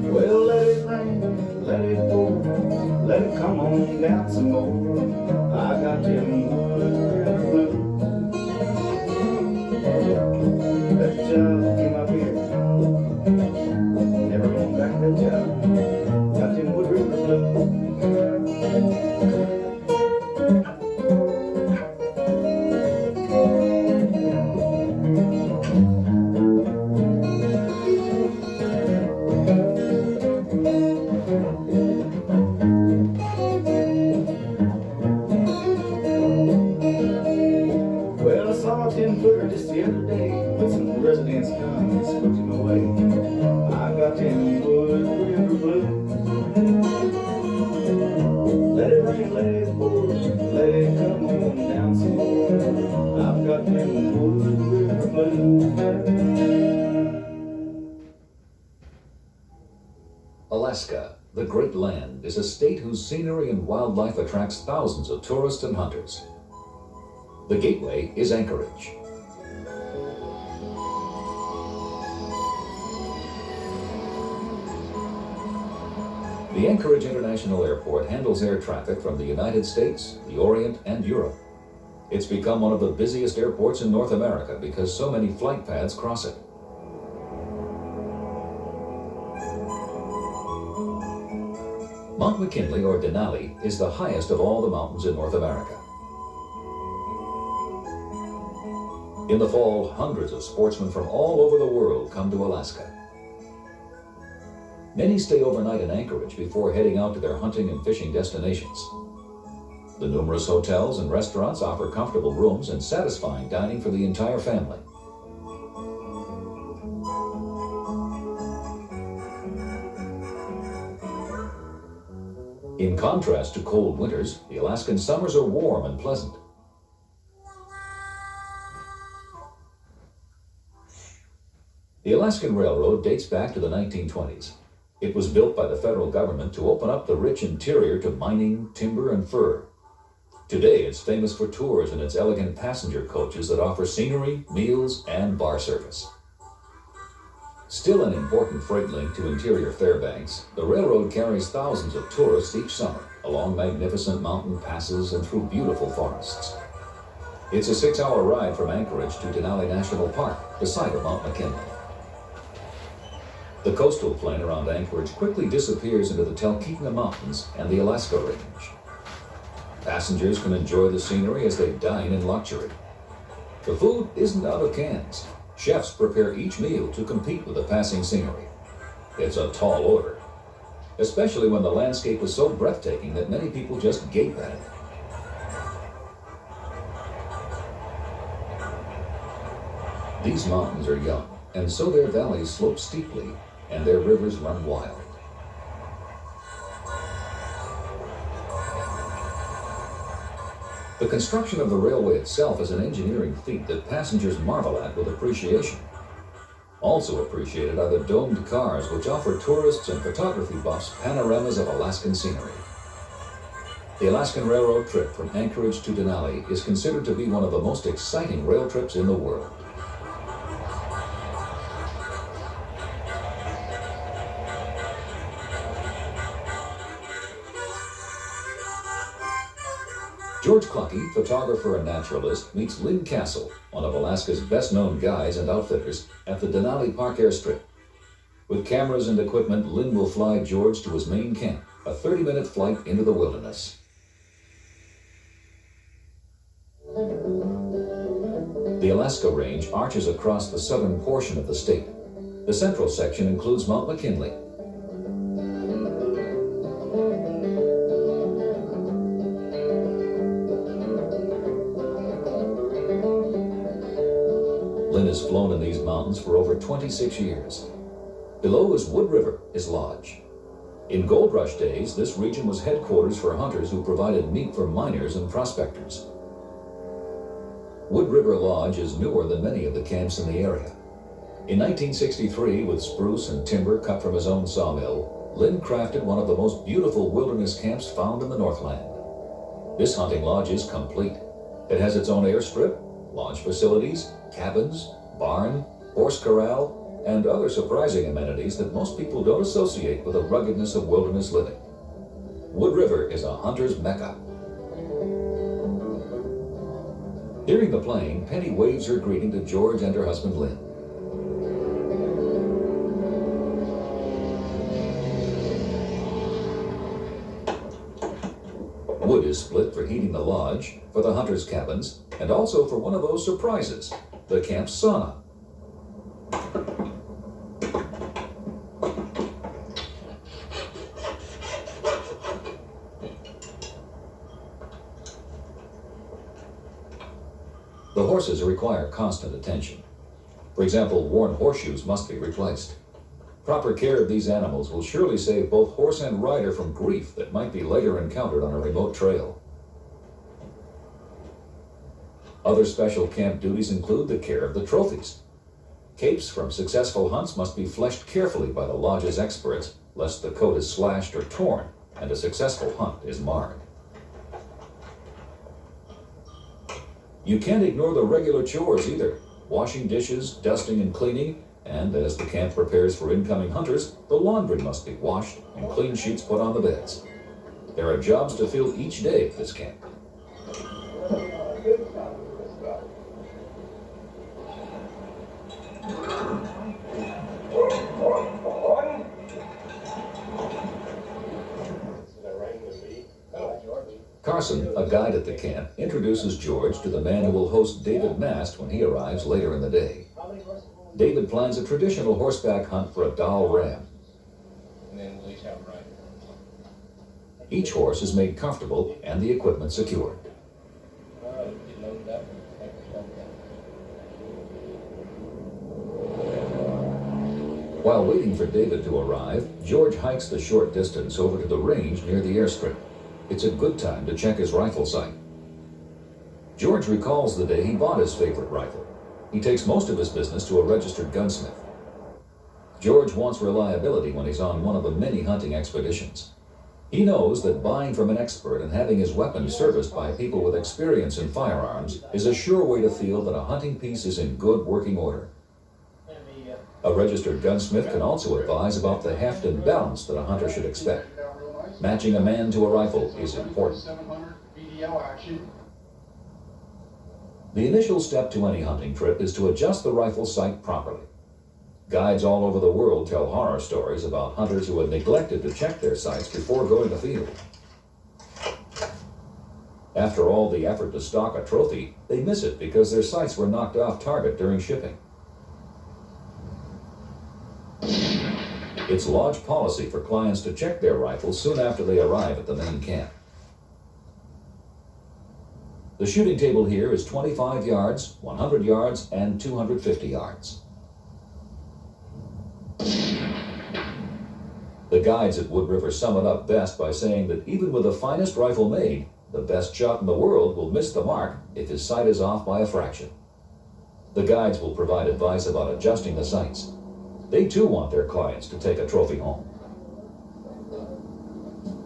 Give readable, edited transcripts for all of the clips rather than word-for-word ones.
Well, let it rain, let it pour, let it come on down some more. I got them Wood River blues. That job came up here, never going back to that job. Got them Wood River blues. Well, I saw a 10-footer just the other day with some residents come and spooked him away. I got them Wood River blues. Let it rain, let it pour, let it come on down some more. I've got them Wood River blues. Alaska, the great land, is a state whose scenery and wildlife attracts thousands of tourists and hunters. The gateway is Anchorage. The Anchorage International Airport handles air traffic from the United States, the Orient, and Europe. It's become one of the busiest airports in North America because so many flight paths cross it. Mount McKinley, or Denali, is the highest of all the mountains in North America. In the fall, hundreds of sportsmen from all over the world come to Alaska. Many stay overnight in Anchorage before heading out to their hunting and fishing destinations. The numerous hotels and restaurants offer comfortable rooms and satisfying dining for the entire family. In contrast to cold winters, the Alaskan summers are warm and pleasant. The Alaskan Railroad dates back to the 1920s. It was built by the federal government to open up the rich interior to mining, timber, and fur. Today, it's famous for tours and its elegant passenger coaches that offer scenery, meals, and bar service. Still an important freight link to interior Fairbanks, the railroad carries thousands of tourists each summer along magnificent mountain passes and through beautiful forests. It's a 6-hour ride from Anchorage to Denali National Park, the site of Mount McKinley. The coastal plain around Anchorage quickly disappears into the Talkeetna Mountains and the Alaska Range. Passengers can enjoy the scenery as they dine in luxury. The food isn't out of cans. Chefs prepare each meal to compete with the passing scenery. It's a tall order, especially when the landscape is so breathtaking that many people just gape at it. These mountains are young, and so their valleys slope steeply and their rivers run wild. The construction of the railway itself is an engineering feat that passengers marvel at with appreciation. Also appreciated are the domed cars, which offer tourists and photography buffs panoramas of Alaskan scenery. The Alaskan Railroad trip from Anchorage to Denali is considered to be one of the most exciting rail trips in the world. George Clucky, photographer and naturalist, meets Lynn Castle, one of Alaska's best-known guides and outfitters, at the Denali Park airstrip. With cameras and equipment, Lynn will fly George to his main camp, a 30-minute flight into the wilderness. The Alaska Range arches across the southern portion of the state. The central section includes Mount McKinley. Lynn has flown in these mountains for over 26 years. Below is Wood River, his lodge. In gold rush days, this region was headquarters for hunters who provided meat for miners and prospectors. Wood River Lodge is newer than many of the camps in the area. In 1963, with spruce and timber cut from his own sawmill, Lynn crafted one of the most beautiful wilderness camps found in the Northland. This hunting lodge is complete. It has its own airstrip, lodge facilities, cabins, barn, horse corral, and other surprising amenities that most people don't associate with the ruggedness of wilderness living. Wood River is a hunter's mecca. Hearing the plane, Penny waves her greeting to George and her husband Lynn. Wood is split for heating the lodge, for the hunters' cabins, and also for one of those surprises, the camp sauna. The horses require constant attention. For example, worn horseshoes must be replaced. Proper care of these animals will surely save both horse and rider from grief that might be later encountered on a remote trail. Other special camp duties include the care of the trophies. Capes from successful hunts must be fleshed carefully by the lodge's experts, lest the coat is slashed or torn and a successful hunt is marred. You can't ignore the regular chores either. Washing dishes, dusting and cleaning, and as the camp prepares for incoming hunters, the laundry must be washed and clean sheets put on the beds. There are jobs to fill each day at this camp. Carson, a guide at the camp, introduces George to the man who will host David Mast when he arrives later in the day. David plans a traditional horseback hunt for a Dall ram. Each horse is made comfortable and the equipment secured. While waiting for David to arrive, George hikes the short distance over to the range near the airstrip. It's a good time to check his rifle sight. George recalls the day he bought his favorite rifle. He takes most of his business to a registered gunsmith. George wants reliability when he's on one of the many hunting expeditions. He knows that buying from an expert and having his weapon serviced by people with experience in firearms is a sure way to feel that a hunting piece is in good working order. A registered gunsmith can also advise about the heft and balance that a hunter should expect. Matching a man to a rifle is important. The initial step to any hunting trip is to adjust the rifle sight properly. Guides all over the world tell horror stories about hunters who had neglected to check their sights before going afield. After all the effort to stock a trophy, they miss it because their sights were knocked off target during shipping. It's lodge policy for clients to check their rifles soon after they arrive at the main camp. The shooting table here is 25 yards, 100 yards, and 250 yards. The guides at Wood River sum it up best by saying that even with the finest rifle made, the best shot in the world will miss the mark if his sight is off by a fraction. The guides will provide advice about adjusting the sights. They too want their clients to take a trophy home.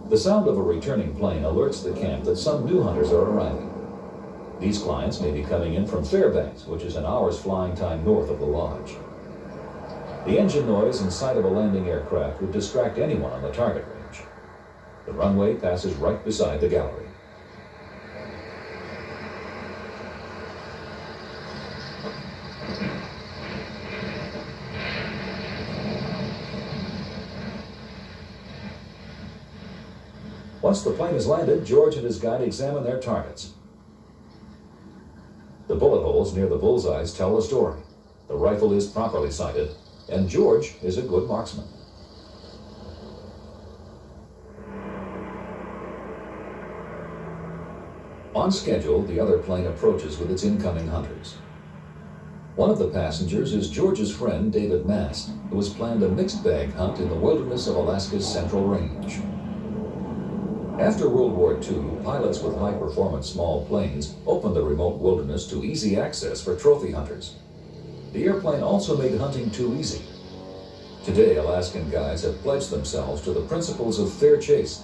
The sound of a returning plane alerts the camp that some new hunters are arriving. These clients may be coming in from Fairbanks, which is an hour's flying time north of the lodge. The engine noise and sight of a landing aircraft would distract anyone on the target range. The runway passes right beside the gallery. Once the plane has landed, George and his guide examine their targets. The bullet holes near the bullseyes tell the story. The rifle is properly sighted, and George is a good marksman. On schedule, the other plane approaches with its incoming hunters. One of the passengers is George's friend, David Mast, who has planned a mixed bag hunt in the wilderness of Alaska's Central Range. After World War II, pilots with high-performance small planes opened the remote wilderness to easy access for trophy hunters. The airplane also made hunting too easy. Today, Alaskan guides have pledged themselves to the principles of fair chase.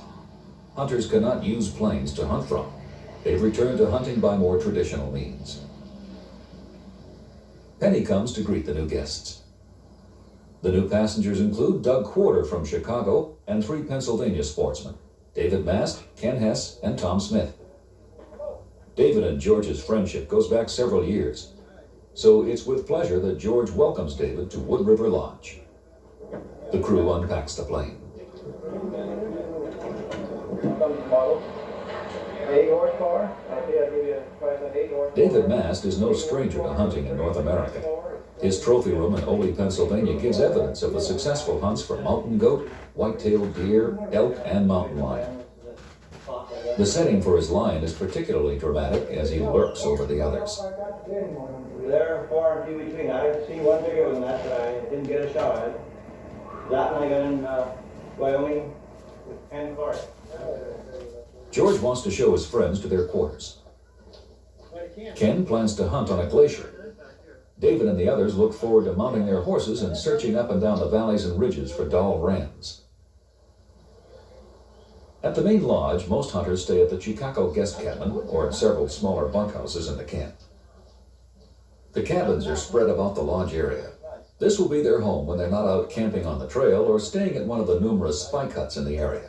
Hunters cannot use planes to hunt from. They've returned to hunting by more traditional means. Penny comes to greet the new guests. The new passengers include Doug Quarter from Chicago and 3 Pennsylvania sportsmen, David Mast, Ken Hess, and Tom Smith. David and George's friendship goes back several years, so it's with pleasure that George welcomes David to Wood River Lodge. The crew unpacks the plane. 8 horsepower. I'll give you a price on 8 horsepower. David Mast is no stranger to hunting in North America. His trophy room in Ole, Pennsylvania gives evidence of the successful hunts for mountain goat, white-tailed deer, elk, and mountain lion. The setting for his lion is particularly dramatic as he lurks over the others. They're far and few between. I've seen one bigger than that, but I didn't get a shot at it. That and I got in Wyoming with Ken Clark. George wants to show his friends to their quarters. Ken plans to hunt on a glacier. David and the others look forward to mounting their horses and searching up and down the valleys and ridges for Dall rams. At the main lodge, most hunters stay at the Chicago guest cabin or in several smaller bunkhouses in the camp. The cabins are spread about the lodge area. This will be their home when they're not out camping on the trail or staying at one of the numerous spike huts in the area.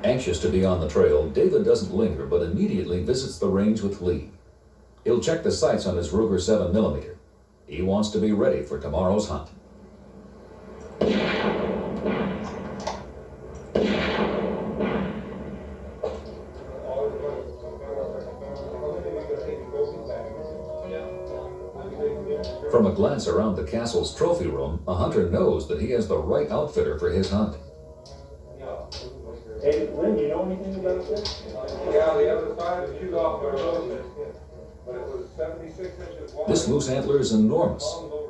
Anxious to be on the trail, David doesn't linger but immediately visits the range with Lee. He'll check the sights on his Ruger 7mm. He wants to be ready for tomorrow's hunt. From a glance around the castle's trophy room, a hunter knows that he has the right outfitter for his hunt. Hey, Lynn, you know anything about this? Yeah, the other side of the shoot off my road, but it was 76 inches wide. This moose antler is enormous.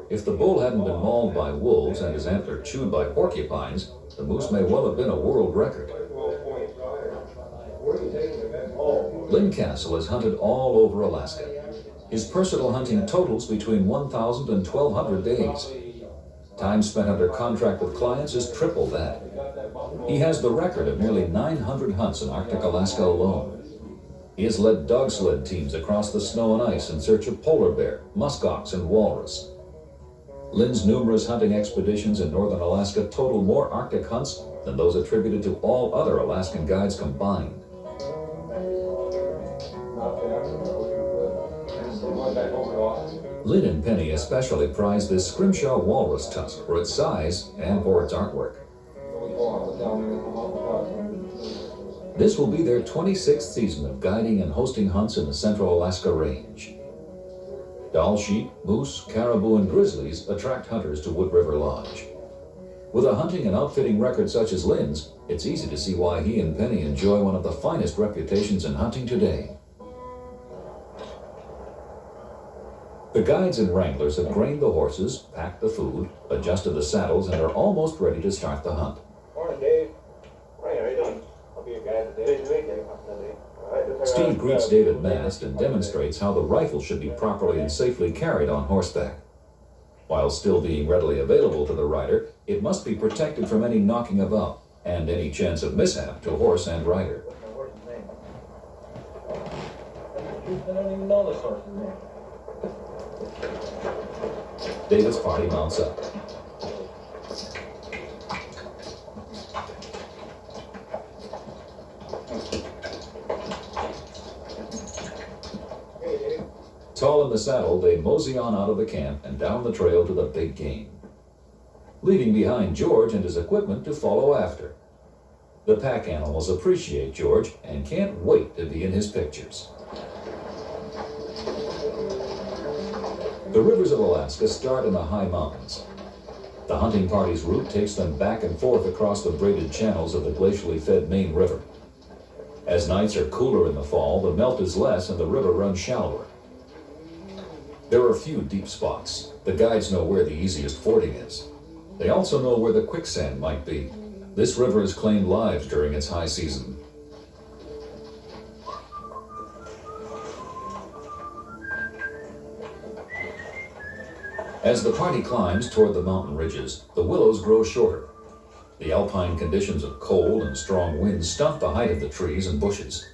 If the bull hadn't been mauled by wolves and his antler chewed by porcupines, the moose may well have been a world record. Lynn Castle has hunted all over Alaska. His personal hunting totals between 1,000 and 1,200 days. Time spent under contract with clients is triple that. He has the record of nearly 900 hunts in Arctic Alaska alone. He has led dog sled teams across the snow and ice in search of polar bear, muskox, and walrus. Lynn's numerous hunting expeditions in northern Alaska total more Arctic hunts than those attributed to all other Alaskan guides combined. Lynn and Penny especially prize this Scrimshaw walrus tusk for its size and for its artwork. This will be their 26th season of guiding and hosting hunts in the Central Alaska Range. Dall sheep, moose, caribou, and grizzlies attract hunters to Wood River Lodge. With a hunting and outfitting record such as Lynn's, it's easy to see why he and Penny enjoy one of the finest reputations in hunting today. The guides and wranglers have grained the horses, packed the food, adjusted the saddles, and are almost ready to start the hunt. Morning, Dave. Morning, how are you doing? I'll be your guide today. Steve greets David Mast and demonstrates how the rifle should be properly and safely carried on horseback. While still being readily available to the rider, it must be protected from any knocking about and any chance of mishap to horse and rider. I don't even know this horse's name. David's party mounts up. Tall in the saddle, they mosey on out of the camp and down the trail to the big game, leaving behind George and his equipment to follow after. The pack animals appreciate George and can't wait to be in his pictures. The rivers of Alaska start in the high mountains. The hunting party's route takes them back and forth across the braided channels of the glacially fed Main River. As nights are cooler in the fall, the melt is less and the river runs shallower. There are few deep spots. The guides know where the easiest fording is. They also know where the quicksand might be. This river has claimed lives during its high season. As the party climbs toward the mountain ridges, the willows grow shorter. The alpine conditions of cold and strong winds stunt the height of the trees and bushes.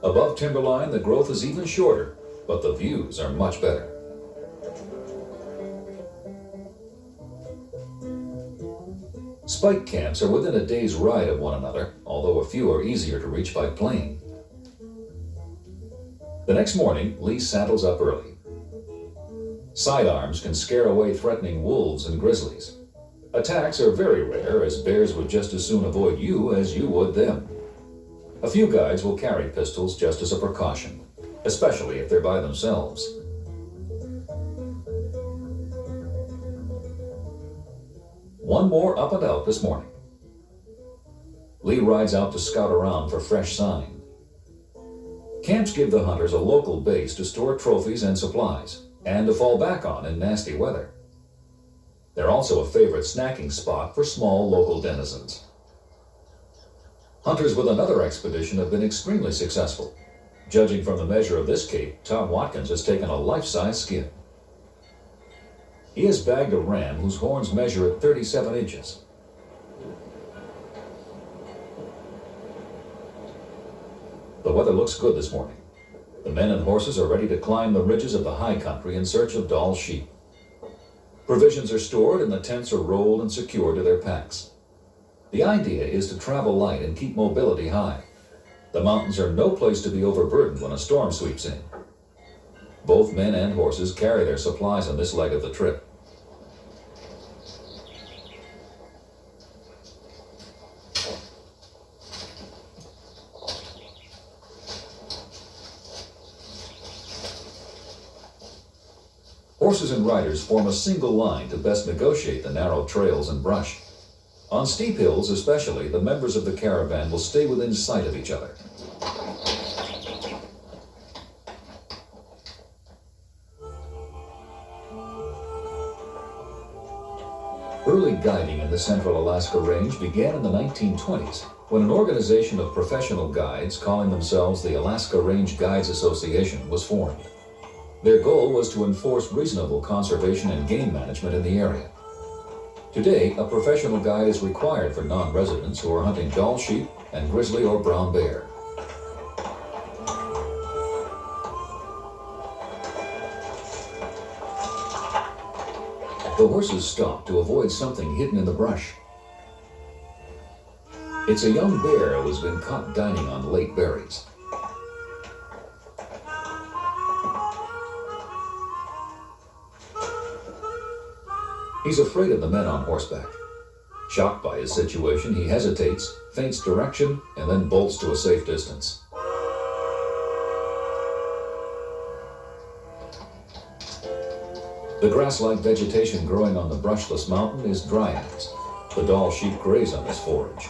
Above timberline, the growth is even shorter, but the views are much better. Spike camps are within a day's ride of one another, although a few are easier to reach by plane. The next morning, Lee saddles up early. Sidearms can scare away threatening wolves and grizzlies. Attacks are very rare, as bears would just as soon avoid you as you would them. A few guides will carry pistols just as a precaution, especially if they're by themselves. One more up and out this morning. Lee rides out to scout around for fresh sign. Camps give the hunters a local base to store trophies and supplies, and to fall back on in nasty weather. They're also a favorite snacking spot for small local denizens. Hunters with another expedition have been extremely successful. Judging from the measure of this cape, Tom Watkins has taken a life-size skin. He has bagged a ram whose horns measure at 37 inches. The weather looks good this morning. The men and horses are ready to climb the ridges of the high country in search of Dall sheep. Provisions are stored and the tents are rolled and secured to their packs. The idea is to travel light and keep mobility high. The mountains are no place to be overburdened when a storm sweeps in. Both men and horses carry their supplies on this leg of the trip. Horses and riders form a single line to best negotiate the narrow trails and brush. On steep hills especially, the members of the caravan will stay within sight of each other. Early guiding in the Central Alaska Range began in the 1920s, when an organization of professional guides calling themselves the Alaska Range Guides Association was formed. Their goal was to enforce reasonable conservation and game management in the area. Today, a professional guide is required for non-residents who are hunting Dall sheep and grizzly or brown bear. The horses stop to avoid something hidden in the brush. It's a young bear who has been caught dining on late berries. He's afraid of the men on horseback. Shocked by his situation, he hesitates, feints direction, and then bolts to a safe distance. The grass-like vegetation growing on the brushless mountain is dryads. The Dall sheep graze on this forage.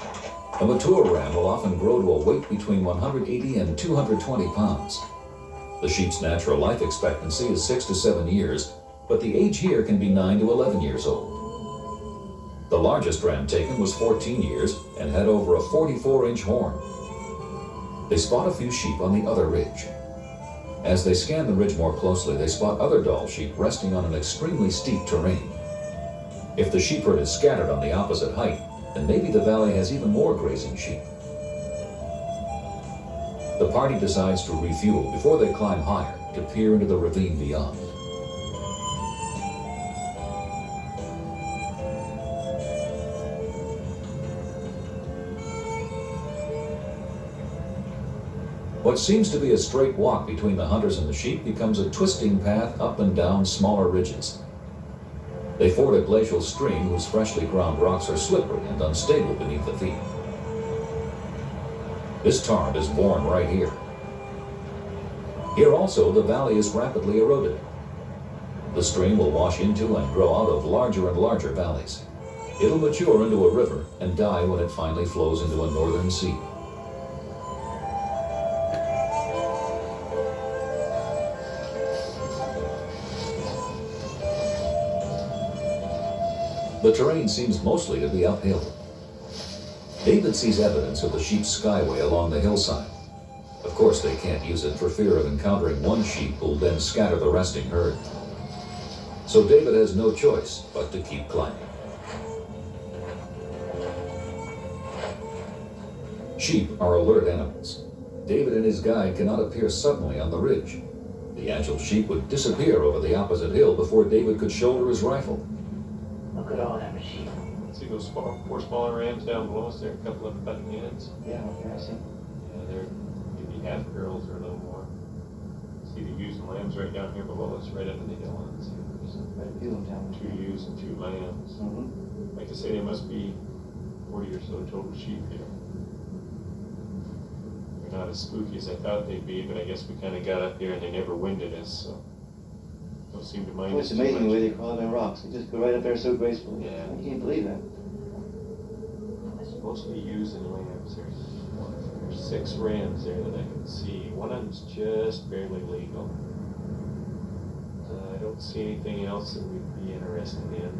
A mature ram will often grow to a weight between 180 and 220 pounds. The sheep's natural life expectancy is 6 to 7 years, but the age here can be 9 to 11 years old. The largest ram taken was 14 years and had over a 44-inch horn. They spot a few sheep on the other ridge. As they scan the ridge more closely, they spot other Dall sheep resting on an extremely steep terrain. If the sheep herd is scattered on the opposite height, then maybe the valley has even more grazing sheep. The party decides to refuel before they climb higher to peer into the ravine beyond. What seems to be a straight walk between the hunters and the sheep becomes a twisting path up and down smaller ridges. They ford a glacial stream whose freshly ground rocks are slippery and unstable beneath the feet. This torrent is born right here. Here also, the valley is rapidly eroded. The stream will wash into and grow out of larger and larger valleys. It'll mature into a river and die when it finally flows into a northern sea. The terrain seems mostly to be uphill. David sees evidence of the sheep's skyway along the hillside. Of course, they can't use it for fear of encountering one sheep who'll then scatter the resting herd. So David has no choice but to keep climbing. Sheep are alert animals. David and his guide cannot appear suddenly on the ridge. The agile sheep would disappear over the opposite hill before David could shoulder his rifle. Look at all them sheep. See those four smaller rams down below us there, a couple of butting heads? Yeah, okay, I see. Yeah, they're maybe half girls or a little more. See the ewes and lambs right down here below us, right under the hill. And see, Right, view them down. there's 2 ewes and 2 lambs. Mm-hmm. Like I say, there must be 40 or so total sheep here. They're not as spooky as I thought they'd be, but I guess we kind of got up here and they never winded us, so don't seem to mind Well, us it's too amazing the much. way they crawl them rocks. They just go right up there so gracefully. Yeah. I can't believe that. It's mostly ewes and lambs. There's 6 rams there that I can see. One of them's just barely legal. I don't see anything else that we'd be interested in.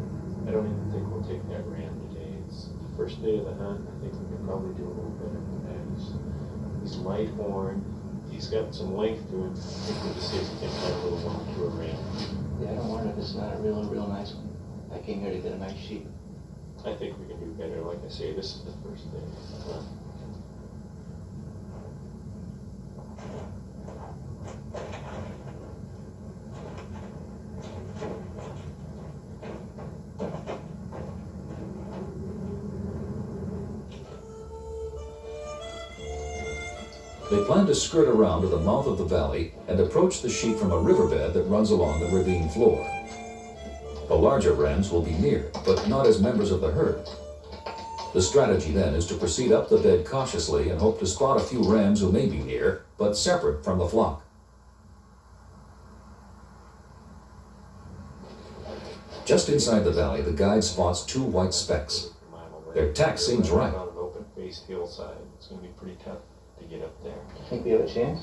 I don't even think we'll take that ram today. It's the first day of the hunt. I think we could probably do a little better than that. He's light horn. He's got some length to him. I think we'll just see if we can find a little one to a ram. Yeah, I don't wonder if it's not a real nice one. I came here to get a nice sheep. I think we can do better. Like I say, this is the first day of the hunt. They plan to skirt around to the mouth of the valley and approach the sheep from a riverbed that runs along the ravine floor. The larger rams will be near, but not as members of the herd. The strategy then is to proceed up the bed cautiously and hope to spot a few rams who may be near, but separate from the flock. Just inside the valley, the guide spots 2 white specks. Their tack seems right. On an open-faced hillside, it's going to be pretty tough to get up there. Think we have a chance?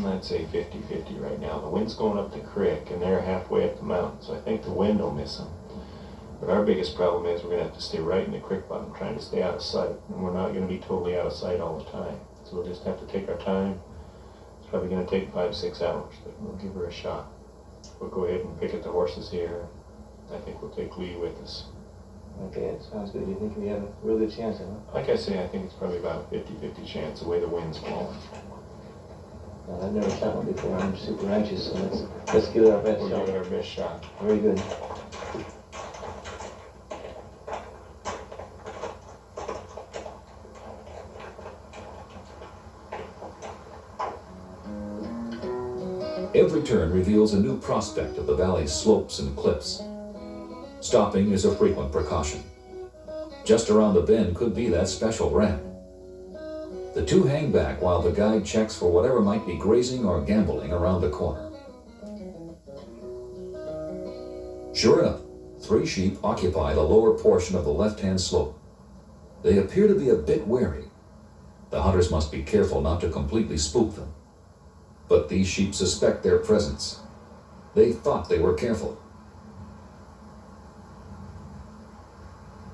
I'd say 50-50 right now. The wind's going up the creek, and they're halfway up the mountain, so I think the wind will miss them. But our biggest problem is we're going to have to stay right in the creek bottom, trying to stay out of sight. And we're not going to be totally out of sight all the time. So we'll just have to take our time. It's probably going to take 5-6 hours, but we'll give her a shot. We'll go ahead and pick at the horses here. I think we'll take Lee with us. Okay, that sounds good. You think we have a real good chance of it? Like I say, I think it's probably about a 50-50 chance the way the wind's blowing. Well, I've never shot one before. I'm super anxious, so let's give it our best We'll shot. give it our best shot. Very good. Every turn reveals a new prospect of the valley's slopes and cliffs. Stopping is a frequent precaution. Just around the bend could be that special ram. The 2 hang back while the guide checks for whatever might be grazing or gambling around the corner. Sure enough, 3 sheep occupy the lower portion of the left-hand slope. They appear to be a bit wary. The hunters must be careful not to completely spook them. But these sheep suspect their presence. They thought they were careful.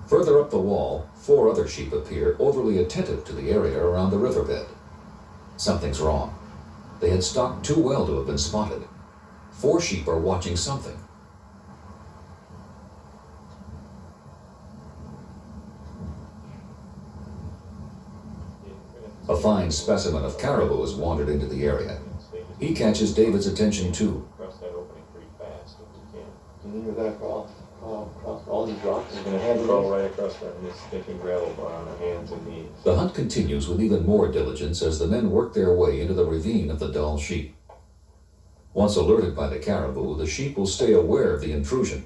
Further up the wall, 4 other sheep appear, overly attentive to the area around the riverbed. Something's wrong. They had stalked too well to have been spotted. 4 sheep are watching something. A fine specimen of caribou has wandered into the area. He catches David's attention too. Cross that opening pretty fast if we can. You mean we're going to crawl across all these rocks? We're going to have to crawl right across this stinking gravel bar on our hands and knees. The hunt continues with even more diligence as the men work their way into the ravine of the dull sheep. Once alerted by the caribou, the sheep will stay aware of the intrusion.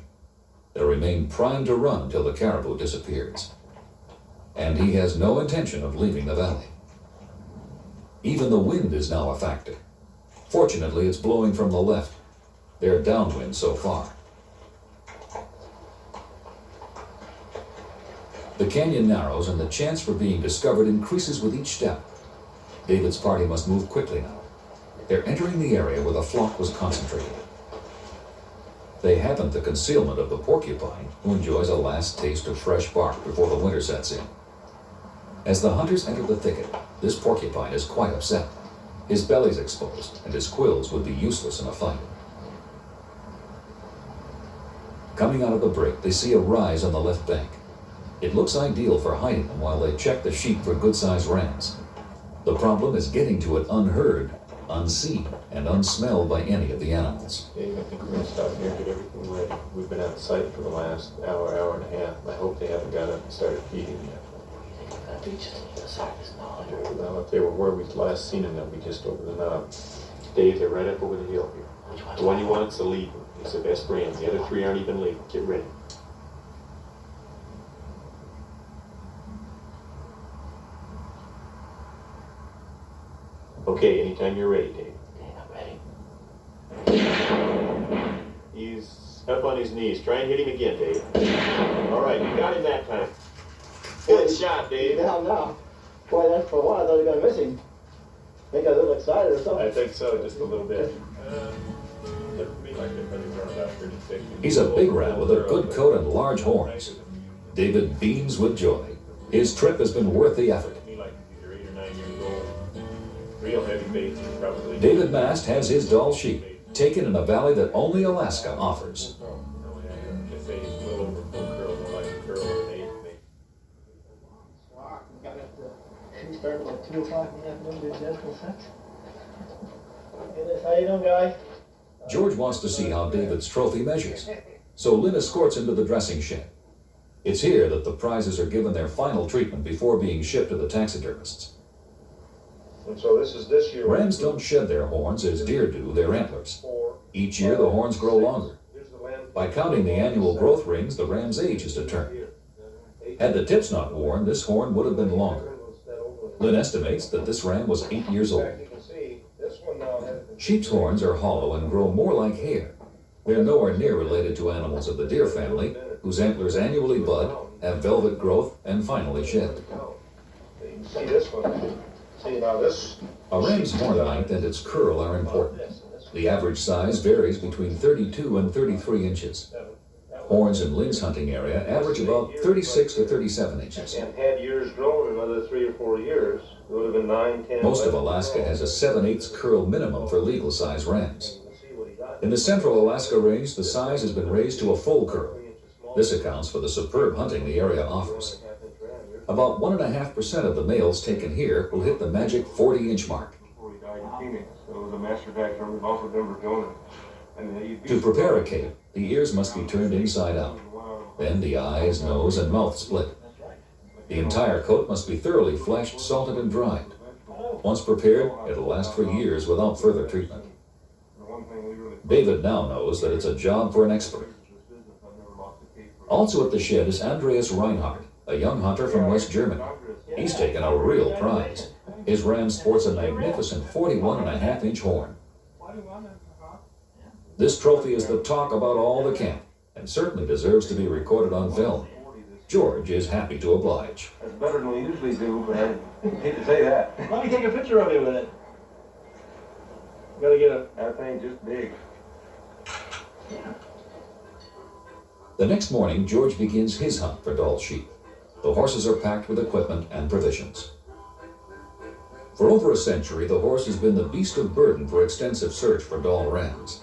They'll remain primed to run till the caribou disappears. And he has no intention of leaving the valley. Even the wind is now a factor. Fortunately, it's blowing from the left. They're downwind so far. The canyon narrows and the chance for being discovered increases with each step. David's party must move quickly now. They're entering the area where the flock was concentrated. They haven't the concealment of the porcupine, who enjoys a last taste of fresh bark before the winter sets in. As the hunters enter the thicket, this porcupine is quite upset. His belly's exposed, and his quills would be useless in a fight. Coming out of the break, they see a rise on the left bank. It looks ideal for hiding them while they check the sheep for good-sized rams. The problem is getting to it unheard, unseen, and unsmelled by any of the animals. Dave, I think we're gonna stop here and get everything ready. We've been out of sight for the last hour, hour and a half. I hope they haven't got up and started feeding yet. Well, if they were where we last seen them, they'll be just over the knob. Dave, they're right up over the hill here. The one you want's the lead one. It's the best ram. The other three aren't even legal. Get ready. Okay, anytime you're ready, Dave. Okay, I'm ready. He's up on his knees. Try and hit him again, Dave. All right, you got him that time. Good shot, Dave. Down now. Boy, that's for a while. I thought you were going to miss him. Think I was a little excited or something. I think so, just a little bit. Looked to me like they're probably around about 36. He's a big ram with a good coat and large horns. David beams with joy. His trip has been worth the effort. Looked to me like he's either 8 or 9 years old. Real heavy bait, probably. David Mast has his Dall sheep, taken in a valley that only Alaska offers. Just say he's a little over full curl, more like a curl or an 8 bait. She started about 2 o'clock in the afternoon, did decimal sets. Goodness, how you doing, guys? George wants to see how David's trophy measures, so Lynn escorts him to the dressing shed. It's here that the prizes are given their final treatment before being shipped to the taxidermists. And so this year. Rams don't shed their horns as deer do their antlers. Each year the horns grow longer. By counting the annual growth rings, the ram's age is determined. Had the tips not worn, this horn would have been longer. Lynn estimates that this ram was 8 years old. Sheep's horns are hollow and grow more like hair. They're nowhere near related to animals of the deer family, whose antlers annually bud, have velvet growth, and finally shed. See this one? See now this. A ram's horn length and its curl are important. The average size varies between 32 and 33 inches. Horns in Lynn's hunting area average about 36 to 37 inches. And had years grown another 3 or 4 years, it would have been 9, 10. Most of Alaska has a 7/8 curl minimum for legal size rams. In the central Alaska range, the size has been raised to a full curl. This accounts for the superb hunting the area offers. About 1.5% of the males taken here will hit the magic 40-inch mark. Before he died in Phoenix, so it was a master taxidermist off of Denver, Jonah. To prepare a cape, the ears must be turned inside out. Then the eyes, nose, and mouth split. The entire coat must be thoroughly fleshed, salted, and dried. Once prepared, it'll last for years without further treatment. David now knows that it's a job for an expert. Also at the shed is Andreas Reinhardt, a young hunter from West Germany. He's taken a real prize. His ram sports a magnificent 41.5-inch horn. This trophy is the talk about all the camp, and certainly deserves to be recorded on film. George is happy to oblige. That's better than we usually do, but I hate to say that. Let me take a picture of you with it. Gotta get a... That thing just big. The next morning, George begins his hunt for Dall sheep. The horses are packed with equipment and provisions. For over a century, the horse has been the beast of burden for extensive search for Dall rams.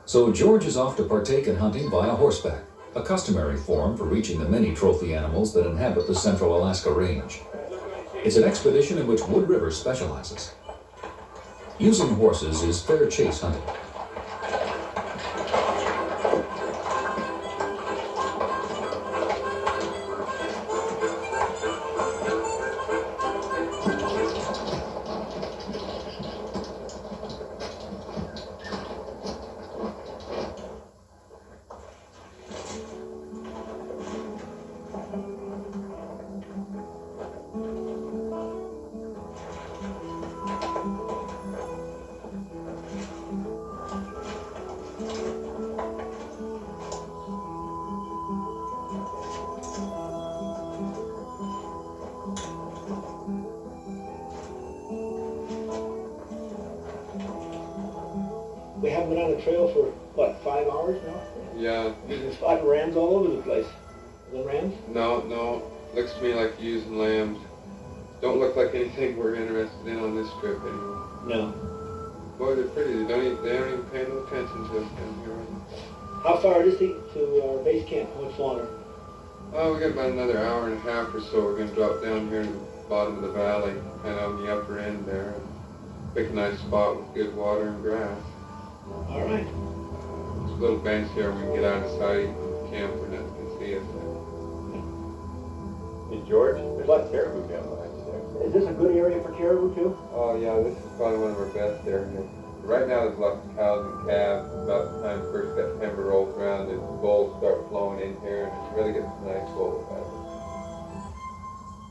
So George is off to partake in hunting via horseback, a customary form for reaching the many trophy animals that inhabit the central Alaska range. It's an expedition in which Wood River specializes. Using horses is fair chase hunting. We haven't been on the trail for, what, 5 hours now? Yeah, You've been spotting rams all over the place. The rams? no, looks to me like using lambs. Don't look like anything we're interested in on this trip anymore. No. Boy, they're pretty. They don't even pay no attention to us down here. How far is it to our base camp? How much longer? Oh, we got about another hour and a half or so. We're going to drop down here to the bottom of the valley, kind of on the upper end there. Pick a nice spot with good water and grass. All right. There's a little bench here we can get out of sight, camp where nothing can see us. Hey, George, there's a caribou down behind you there. Is this a good area for caribou too? Oh yeah, this is probably one of our best areas. Right now there's lots of cows and calves. About the time 1st September rolls around, the bulls start flowing in here and it really gets a nice bull out.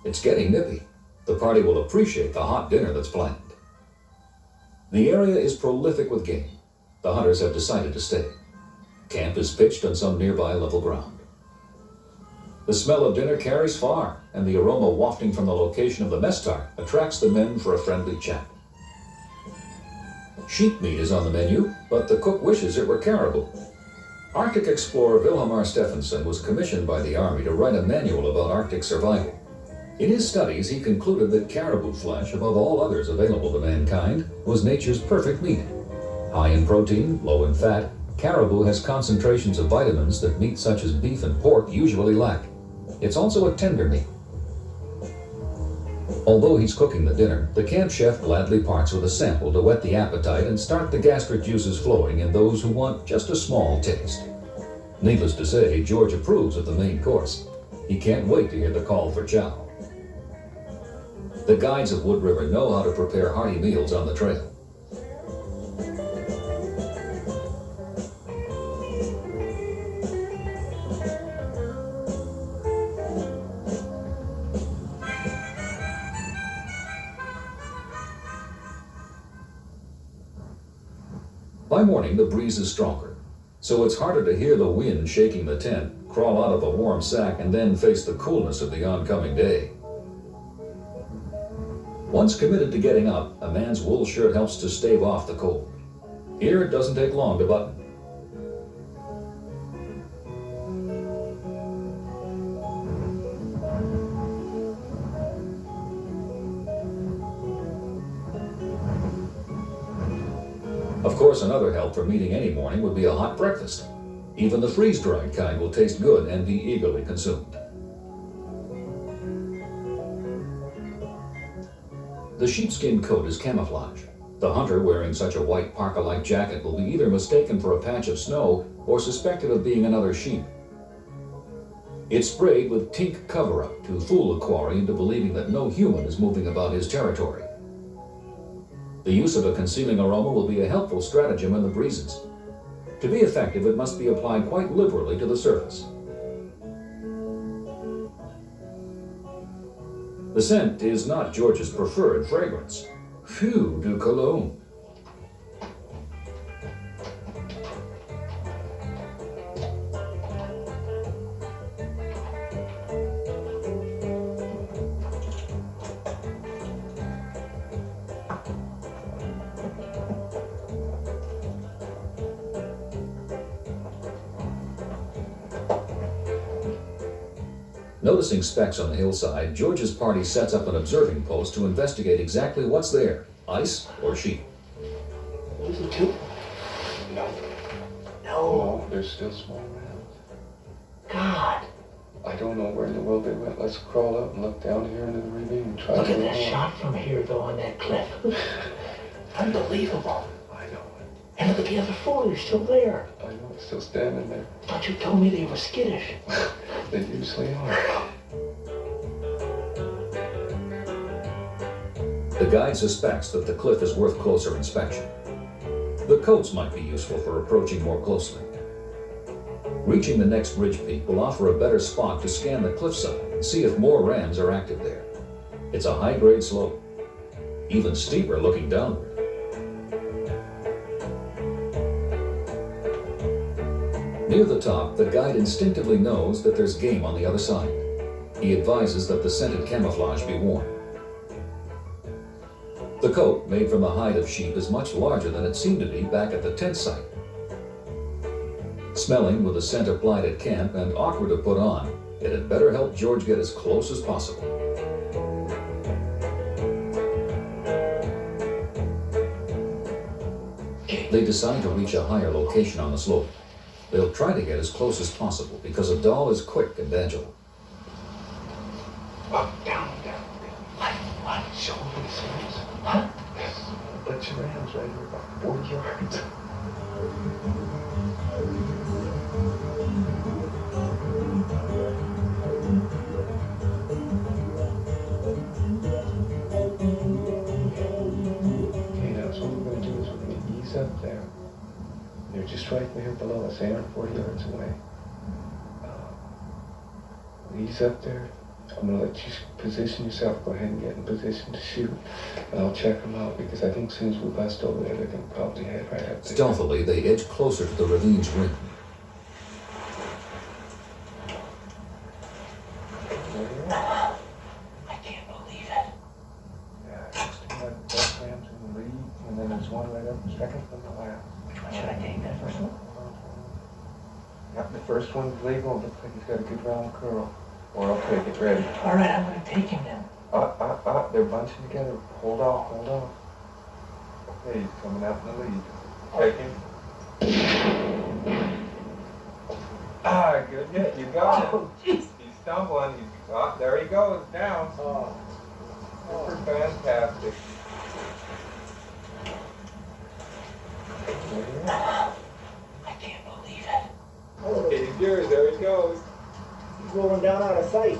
It's getting nippy. The party will appreciate the hot dinner that's planned. The area is prolific with game. The hunters have decided to stay. Camp is pitched on some nearby level ground. The smell of dinner carries far, and the aroma wafting from the location of the mess tart attracts the men for a friendly chat. Sheep meat is on the menu, but the cook wishes it were caribou. Arctic explorer Vilhelmar Stephenson was commissioned by the Army to write a manual about Arctic survival. In his studies, he concluded that caribou flesh, above all others available to mankind, was nature's perfect meat. High in protein, low in fat, caribou has concentrations of vitamins that meat such as beef and pork usually lack. It's also a tender meat. Although he's cooking the dinner, the camp chef gladly parts with a sample to whet the appetite and start the gastric juices flowing in those who want just a small taste. Needless to say, George approves of the main course. He can't wait to hear the call for chow. The guides of Wood River know how to prepare hearty meals on the trail. By morning, the breeze is stronger, so it's harder to hear the wind shaking the tent, crawl out of a warm sack, and then face the coolness of the oncoming day. Once committed to getting up, a man's wool shirt helps to stave off the cold. Here, it doesn't take long to button. Of course, another help for meeting any morning would be a hot breakfast. Even the freeze-dried kind will taste good and be eagerly consumed. The sheepskin coat is camouflage. The hunter wearing such a white parka-like jacket will be either mistaken for a patch of snow or suspected of being another sheep. It's sprayed with tink cover-up to fool the quarry into believing that no human is moving about his territory. The use of a concealing aroma will be a helpful stratagem in the breezes. To be effective, it must be applied quite liberally to the surface. The scent is not George's preferred fragrance. Phew de cologne. Noticing specks on the hillside, George's party sets up an observing post to investigate exactly what's there, ice or sheep. Is it two? No. No. There's still small rounds. God. I don't know where in the world they went. Let's crawl up and look down here into the ravine and try Look to at that get shot from here, though, on that cliff. Unbelievable. I know it. And look at the other four, they're still there. I know it's still standing there. I thought you told me they were skittish. They usually are. The guide suspects that the cliff is worth closer inspection. The coats might be useful for approaching more closely. Reaching the next ridge peak will offer a better spot to scan the cliffside and see if more rams are active there. It's a high-grade slope, even steeper looking downward. Near the top, the guide instinctively knows that there's game on the other side. He advises that the scented camouflage be worn. The coat, made from the hide of sheep, is much larger than it seemed to be back at the tent site. Smelling with the scent applied at camp and awkward to put on, it had better help George get as close as possible. They decide to reach a higher location on the slope. They'll try to get as close as possible because a doll is quick and agile. Up, down, down, down. What? Show me these rams. Huh? Yes. A bunch of rams right here, about 40 yards. Okay, now so what we're going to do is we're going to ease up there. They're just right there below us. They aren't 40 yards away. Ease up there. I'm going to let you position yourself. Go ahead and get in position to shoot. And I'll check them out because I think as soon as we bust over there, they're going to probably head right up there. Stealthily, they edge closer to the ravine's rim. I can't believe it. Yeah, just two both rams in the lead, and then there's one right up the second from the left. Which one should I take? That first one? Yep, the first one's legal. Looks like he's got a good round curl. Or okay, get ready. All right, I'm going to take him then. They're bunching together. Hold off, hold off. Okay, he's coming out in the lead. Take him. Good hit. You got it. Oh, jeez. He's stumbling. There he goes, down. Super fantastic. I can't believe it. Okay, he's yours. There he goes. He's rolling down out of sight.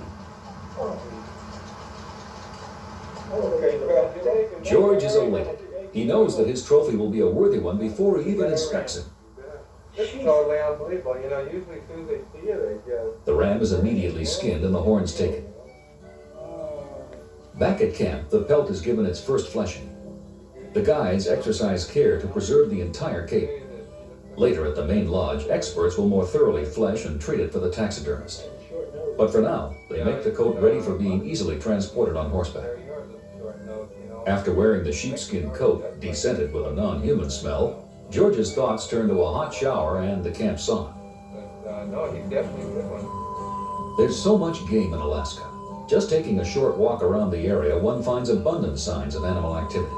George is elated. He knows that his trophy will be a worthy one before he even inspects it. This is totally unbelievable. You know, usually as soon as they see you, they just... The ram is immediately skinned and the horns taken. Back at camp, the pelt is given its first fleshing. The guides exercise care to preserve the entire cape. Later at the main lodge, experts will more thoroughly flesh and treat it for the taxidermist. But for now, they make the coat ready for being easily transported on horseback. After wearing the sheepskin coat, descented with a non-human smell, George's thoughts turn to a hot shower and the camp sauna. No, he's definitely a good one. There's so much game in Alaska. Just taking a short walk around the area, one finds abundant signs of animal activity.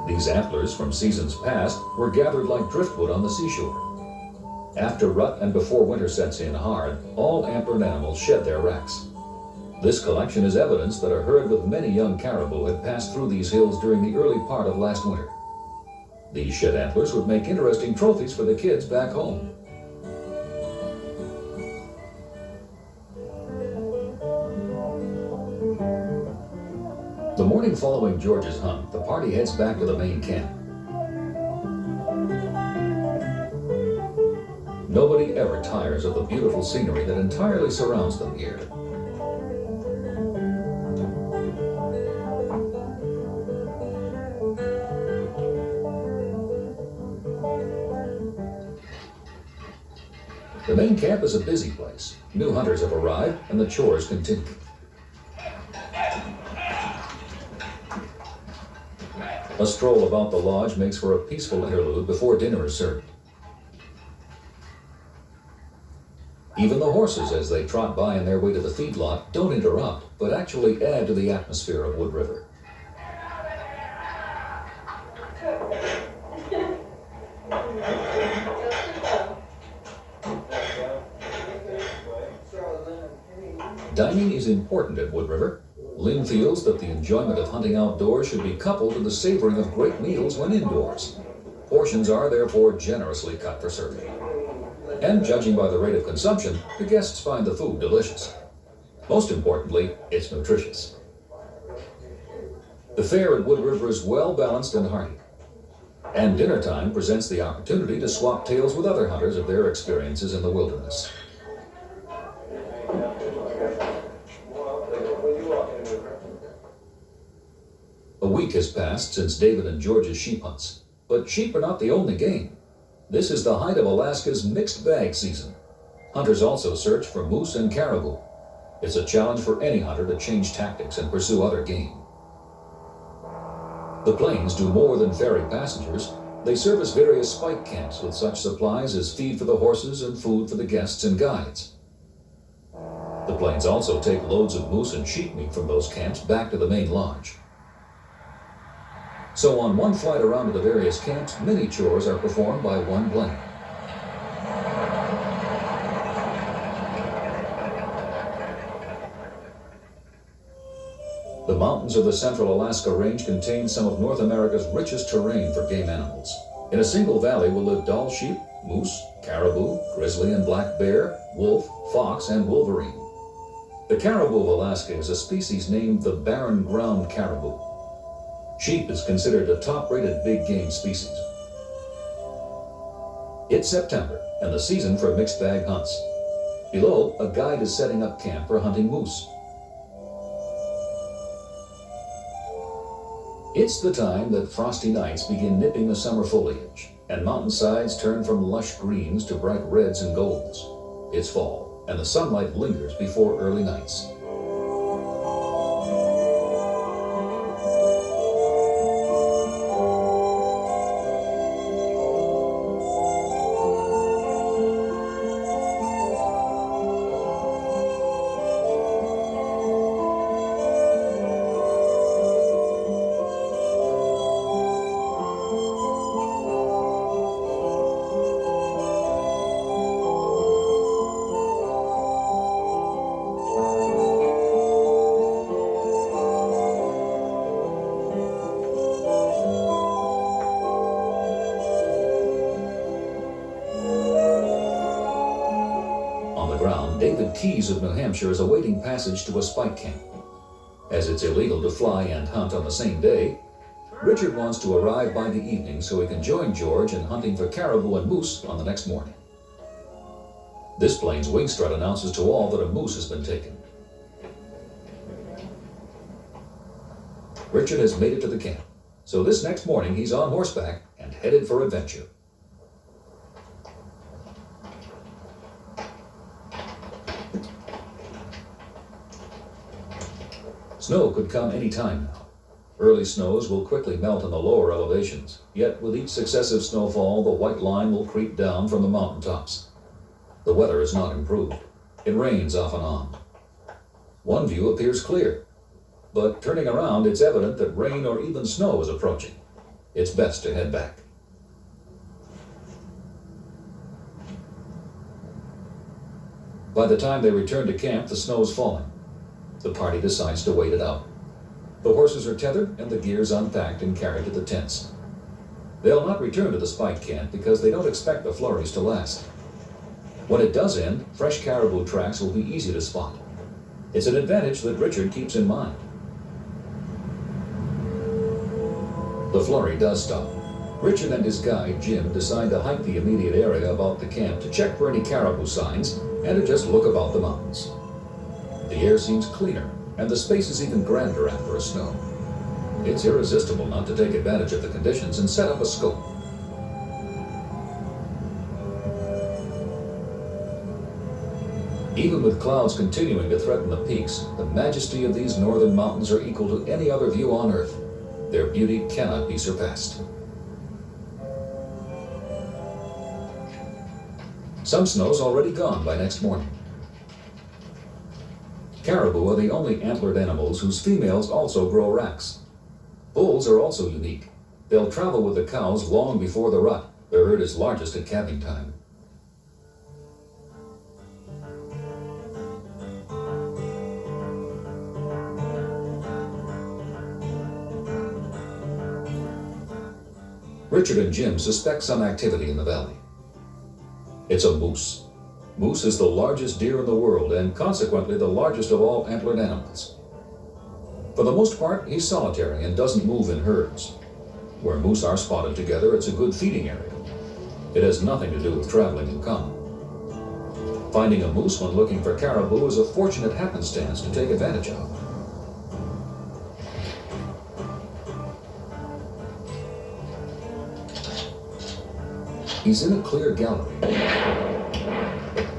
These antlers from seasons past were gathered like driftwood on the seashore. After rut and before winter sets in hard, all antlered animals shed their racks. This collection is evidence that a herd with many young caribou had passed through these hills during the early part of last winter. These shed antlers would make interesting trophies for the kids back home. The morning following George's hunt, the party heads back to the main camp. Nobody ever tires of the beautiful scenery that entirely surrounds them here. The main camp is a busy place. New hunters have arrived and the chores continue. A stroll about the lodge makes for a peaceful interlude before dinner is served. Even the horses, as they trot by on their way to the feedlot, don't interrupt, but actually add to the atmosphere of Wood River. Dining is important at Wood River. Lynn feels that the enjoyment of hunting outdoors should be coupled to the savoring of great meals when indoors. Portions are therefore generously cut for serving. And judging by the rate of consumption, the guests find the food delicious. Most importantly, it's nutritious. The fare at Wood River is well balanced and hearty. And dinner time presents the opportunity to swap tales with other hunters of their experiences in the wilderness. A week has passed since David and George's sheep hunts, but sheep are not the only game. This is the height of Alaska's mixed bag season. Hunters also search for moose and caribou. It's a challenge for any hunter to change tactics and pursue other game. The planes do more than ferry passengers. They service various spike camps with such supplies as feed for the horses and food for the guests and guides. The planes also take loads of moose and sheep meat from those camps back to the main lodge. So on one flight around to the various camps, many chores are performed by one plane. The mountains of the Central Alaska Range contain some of North America's richest terrain for game animals. In a single valley will live Dall sheep, moose, caribou, grizzly and black bear, wolf, fox, and wolverine. The caribou of Alaska is a species named the barren ground caribou. Sheep is considered a top-rated big game species. It's September and the season for mixed bag hunts. Below, a guide is setting up camp for hunting moose. It's the time that frosty nights begin nipping the summer foliage, and mountainsides turn from lush greens to bright reds and golds. It's fall, and the sunlight lingers before early nights. David Keyes of New Hampshire is awaiting passage to a spike camp. As it's illegal to fly and hunt on the same day, Richard wants to arrive by the evening so he can join George in hunting for caribou and moose on the next morning. This plane's wing strut announces to all that a moose has been taken. Richard has made it to the camp, so this next morning he's on horseback and headed for adventure. Snow could come any time now. Early snows will quickly melt in the lower elevations, yet with each successive snowfall, the white line will creep down from the mountaintops. The weather is not improved. It rains off and on. One view appears clear, but turning around, it's evident that rain or even snow is approaching. It's best to head back. By the time they return to camp, the snow's falling. The party decides to wait it out. The horses are tethered and the gears unpacked and carried to the tents. They'll not return to the spike camp because they don't expect the flurries to last. When it does end, fresh caribou tracks will be easy to spot. It's an advantage that Richard keeps in mind. The flurry does stop. Richard and his guide, Jim, decide to hike the immediate area about the camp to check for any caribou signs and to just look about the mountains. The air seems cleaner, and the space is even grander after a snow. It's irresistible not to take advantage of the conditions and set up a scope. Even with clouds continuing to threaten the peaks, the majesty of these northern mountains are equal to any other view on Earth. Their beauty cannot be surpassed. Some snow's already gone by next morning. Caribou are the only antlered animals whose females also grow racks. Bulls are also unique. They'll travel with the cows long before the rut. Their herd is largest at calving time. Richard and Jim suspect some activity in the valley. It's a moose. Moose is the largest deer in the world and consequently the largest of all antlered animals. For the most part, he's solitary and doesn't move in herds. Where moose are spotted together, it's a good feeding area. It has nothing to do with traveling in common. Finding a moose when looking for caribou is a fortunate happenstance to take advantage of. He's in a clear gallery.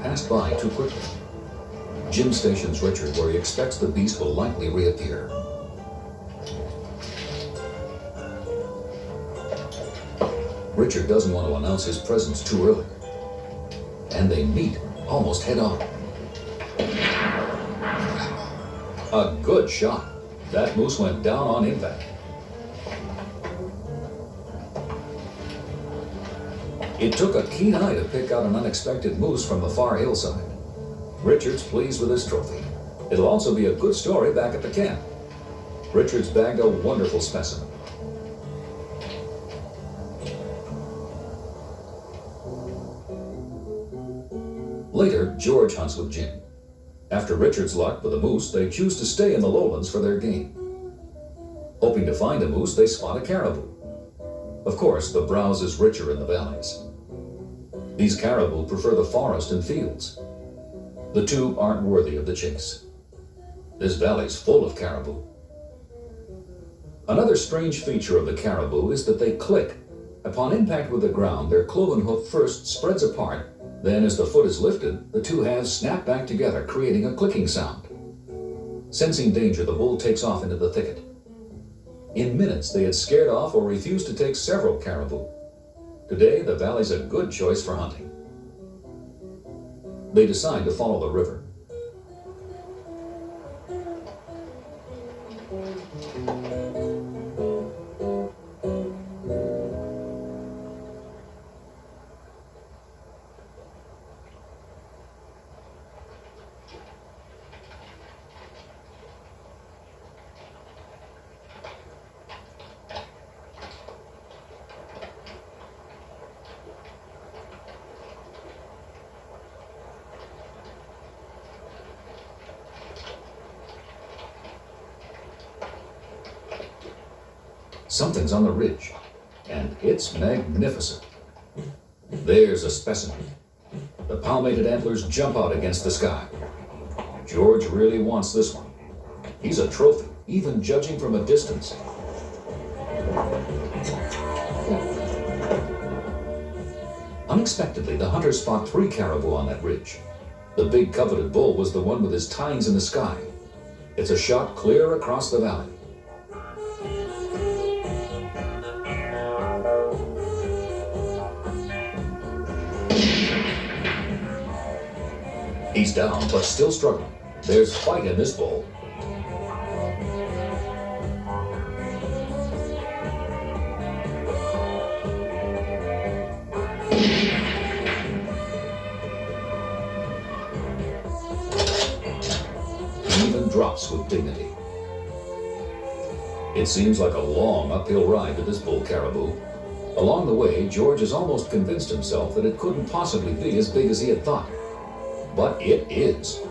Passed by too quickly. Jim stations Richard where he expects the beast will likely reappear. Richard doesn't want to announce his presence too early. And they meet almost head on. A good shot. That moose went down on impact. It took a keen eye to pick out an unexpected moose from the far hillside. Richard's pleased with his trophy. It'll also be a good story back at the camp. Richard's bagged a wonderful specimen. Later, George hunts with Jim. After Richard's luck with a moose, they choose to stay in the lowlands for their game. Hoping to find a moose, they spot a caribou. Of course, the browse is richer in the valleys. These caribou prefer the forest and fields. The two aren't worthy of the chase. This valley's full of caribou. Another strange feature of the caribou is that they click. Upon impact with the ground, their cloven hoof first spreads apart, then as the foot is lifted, the two halves snap back together, creating a clicking sound. Sensing danger, the bull takes off into the thicket. In minutes, they had scared off or refused to take several caribou. Today, the valley's a good choice for hunting. They decide to follow the river. Something's on the ridge, and it's magnificent. There's a specimen. The palmated antlers jump out against the sky. George really wants this one. He's a trophy, even judging from a distance. Unexpectedly, the hunters spot 3 caribou on that ridge. The big coveted bull was the one with his tines in the sky. It's a shot clear across the valley. He's down, but still struggling. There's fight in this bull. He even drops with dignity. It seems like a long uphill ride to this bull caribou. Along the way, George has almost convinced himself that it couldn't possibly be as big as he had thought. But it is.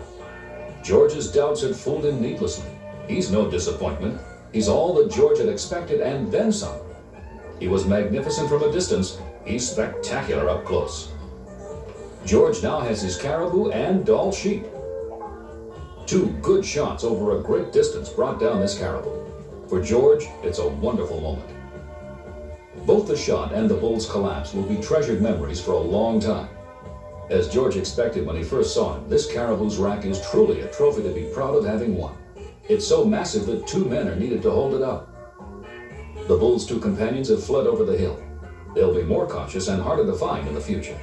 George's doubts had fooled him needlessly. He's no disappointment. He's all that George had expected and then some. He was magnificent from a distance. He's spectacular up close. George now has his caribou and Dall sheep. 2 good shots over a great distance brought down this caribou. For George, it's a wonderful moment. Both the shot and the bull's collapse will be treasured memories for a long time. As George expected when he first saw him, this caribou's rack is truly a trophy to be proud of having won. It's so massive that 2 men are needed to hold it up. The bull's 2 companions have fled over the hill. They'll be more cautious and harder to find in the future.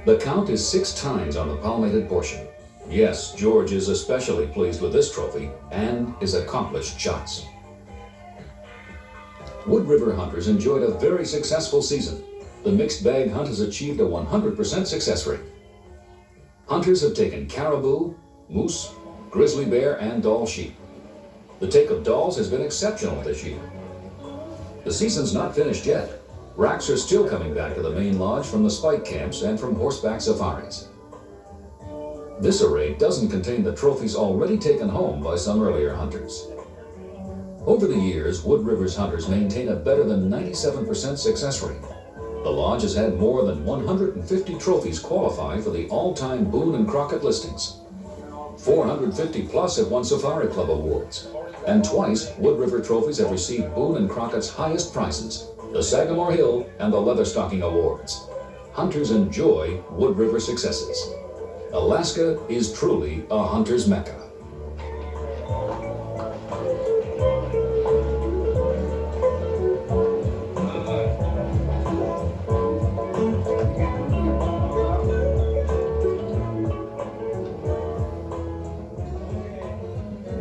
The count is 6 tines on the palmated portion. Yes, George is especially pleased with this trophy and his accomplished shots. Wood River hunters enjoyed a very successful season. The mixed bag hunt has achieved a 100% success rate. Hunters have taken caribou, moose, grizzly bear, and Dall sheep. The take of Dalls has been exceptional this year. The season's not finished yet. Racks are still coming back to the main lodge from the spike camps and from horseback safaris. This array doesn't contain the trophies already taken home by some earlier hunters. Over the years, Wood River's hunters maintain a better than 97% success rate. The lodge has had more than 150 trophies qualify for the all-time Boone and Crockett listings. 450 plus have won Safari Club awards. And twice, Wood River trophies have received Boone and Crockett's highest prizes, the Sagamore Hill and the Leatherstocking Awards. Hunters enjoy Wood River successes. Alaska is truly a hunter's mecca.